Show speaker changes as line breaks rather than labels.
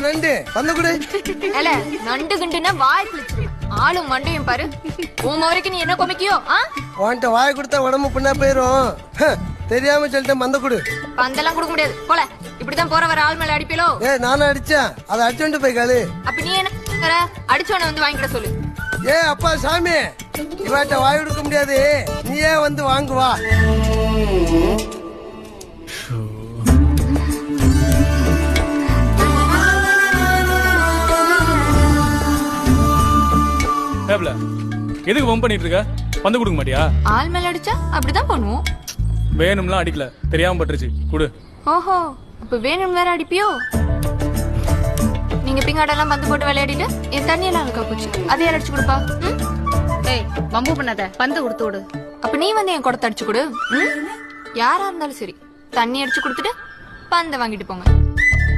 நண்டு பந்த குடு.
ஏல நண்டு கிண்டுனா வாய் கிழிச்சிரு. ஆளும் மண்டையும் பாரு. உன் வரைக்கும் நீ என்ன கொமிக்கியோ?
உன்கிட்ட வாய் கொடுத்தா உடம்பு புண்ணா போயிரும். தெரியாம சொல்லிட்டேன் பந்த குடு.
பந்தெல்லாம் கொடுக்க முடியாது. போல இப்படிதான் போற வர ஆள் மேல அடிப்பீலோ?
நானும் அடிச்சேன். அதை அடிச்சுட்டு போய் காலு.
அப்ப நீ என்ன அடிச்சவன வந்து வாங்கிட சொல்லு.
அப்பா சாமி, இவாட்ட வாய் கொடுக்க முடியாது. நீயே வந்து வாங்குவா.
எதுக்கு பம்ப் பண்ணிட்டு இருக்க? பந்து கொடுக்க மாட்டியா?
ஆள் மேல அடிச்சா அப்படிதான் பண்ணுவோம்.
வேணும்லாம் அடிக்கல, தெரியாம பட்டுருச்சு. குடு.
ஓஹோ, அப்ப வேணும் வேற அடிப்பியோ? நீங்க பிங்காடெல்லாம் பந்து போட்டு விளையாடிட்டு என் தண்ணியெல்லாம் அழுக்கா போச்சு. அதே அடிச்சு கொடுப்பா.
பம்பு பண்ணாத, பந்து கொடுத்து விடு.
அப்ப நீ வந்து என் குடத்தை அடிச்சு கொடு. யாரா இருந்தாலும் சரி, தண்ணி அடிச்சு கொடுத்துட்டு பந்தை வாங்கிட்டு போங்க.